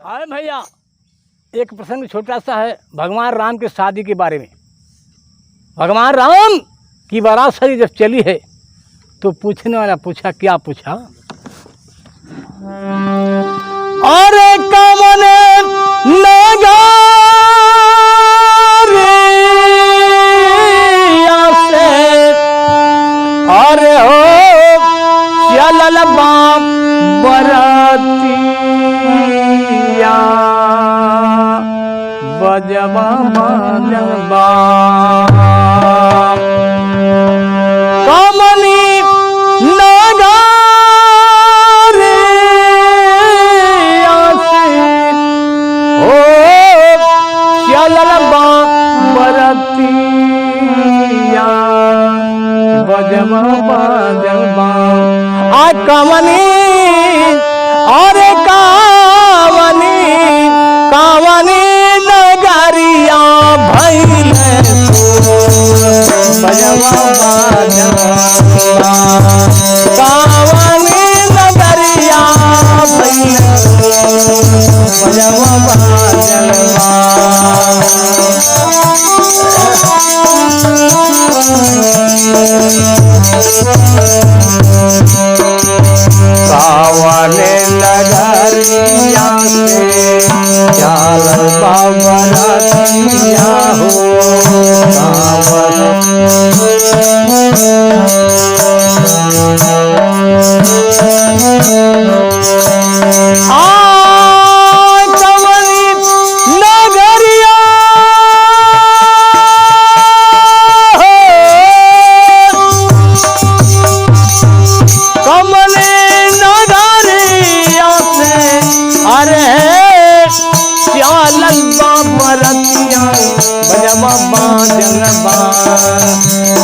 हाय भैया, एक प्रसंग छोटा सा है भगवान राम की शादी के बारे में। भगवान राम की बारात सारी जब चली है तो पूछने वाला पूछा, क्या पूछा? अरे कमने नगारिया से अरे हो चलल बाप बरातिया बजबा बजबा कमनी नगारिया से हो चलल बाप बरातिया बजबा बजबा आ कमनी अरे कावनी कावनी नगरिया भैले बजवा बजवा कावनी नगरिया भैले बजवा बजवा कावने नगरिया से चलल बाबा बरातिया हो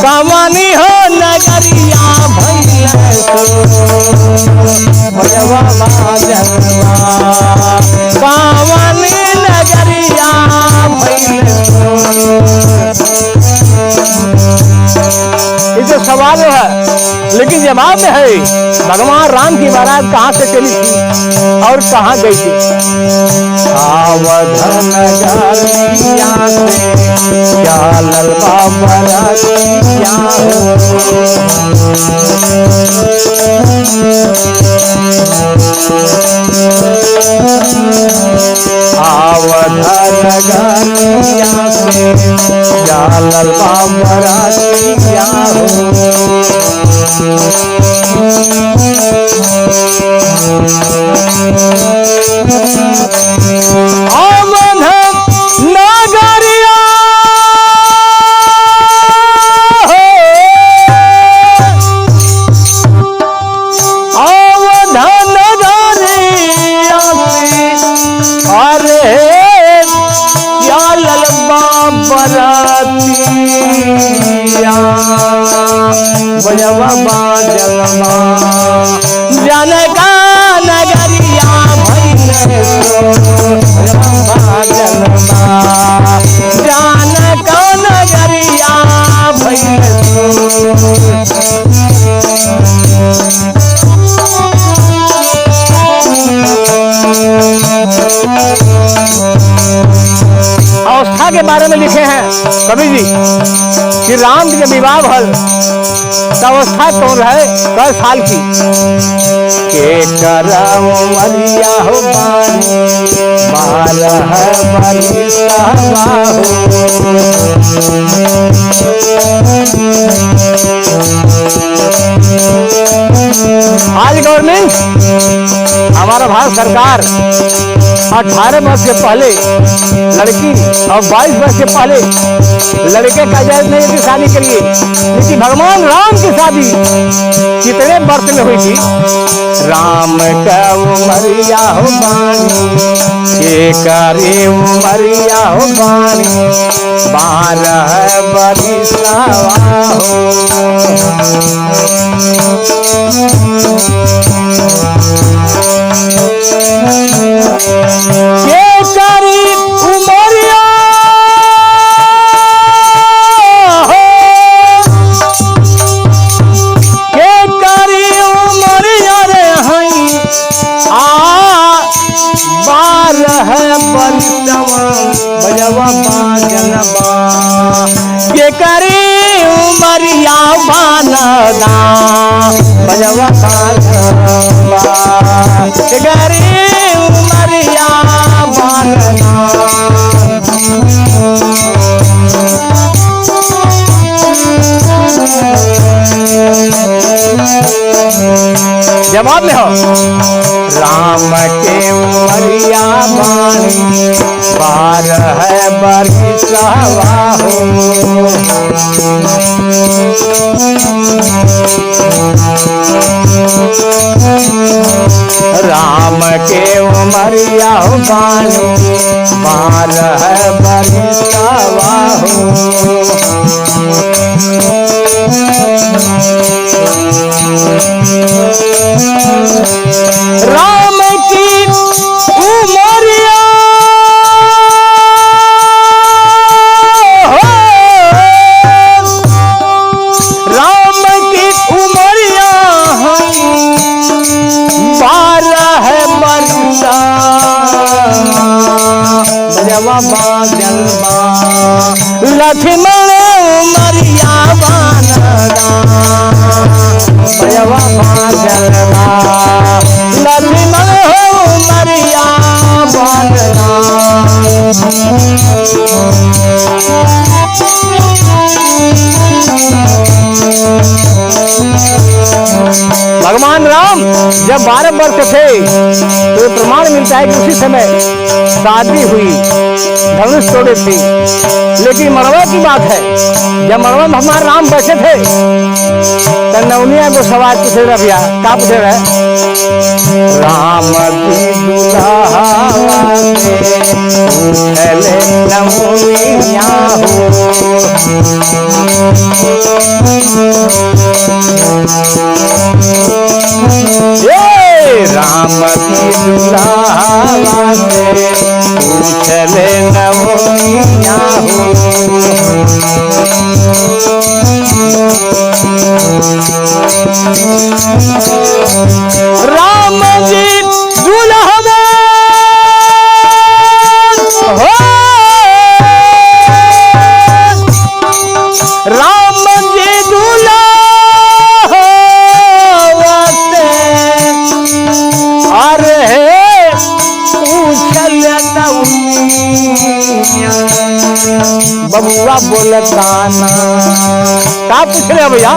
कमनी हो नगरिया भैया बजवा बजवा कमनी नगरिया भैया। ये जो सवाल है लेकिन जवाब में है भगवान राम की बारात कहाँ से चली थी और कहाँ गई थी? अवधन नगरिया से चलल बाबा बरातिया अवधन नगरिया से चलल बाबा बरातिया बजवा बजवा जनका नगरिया भैले बजवा बजवा जनका नगरिया भैले अवस्था के बारे में लिखे हैं कवि जी कि राम जी के विवाह भल अवस्था कौन है कई साल की के करम मरिया हो बाल है बरिया आज गवर्नमेंट हमारा भारत सरकार 18 वर्ष के पहले लड़की और 22 वर्ष के पहले लड़के का जायज नहीं थी शादी के लिए, लेकिन भगवान राम की शादी कितने वर्ष में हुई थी? राम का उमरिया हो बानी के करे उमरिया हो बानी 12 बरिसवा हो के करी उमरिया हो के करी उमरिया रे हई आ बारह बरसवा बजवा बाजलबा के करी उमरिया बानदा बजवा बाजलबा के करी उमरिया बानदा। जवाब में हो राम के उमरिया बानी बारह बरसवा हो राम के उमरिया बानी बारह बरसवा हो राम की उमरिया हो राम की उमरिया बारह बरसा बजवा बाजलबा लक्ष्मण उमरिया बानदा बजवा बाजलबा लक्ष्मण उमरिया बानदा। भगवान राम जब 12 वर्ष थे तो प्रमाण मिलता है कि उसी समय शादी हुई, धनुष तोड़े थे। लेकिन मड़वा की बात है, जब मड़वा में हमारे राम बैठे थे तो नवनिया को सवाल पूछे रहा भैया, क्या पूछे रहे? राम की दुल्हा नवनिया राम की दुल्हा से पूछले नवनिया राम जी दुल्हा हो राम जी दुल्हा बबुआ बोलताना क्या पूछ रहे भैया?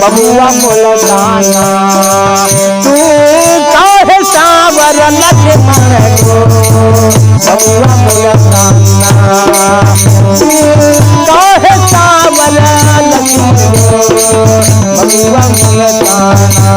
बबुआ बोलताना तू काहे सावर लक्ष्मण को बबुआ बोलताना तू काहे सावर लक्ष्मण को बबुआ बोलताना।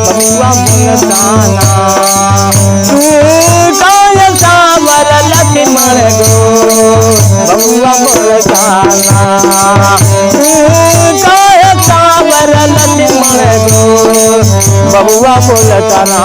बबुआ बोलताना तू काहे सावर लक्ष्मण को बबुआ बोलताना तू काहे सावर लक्ष्मण को बबुआ बोलताना।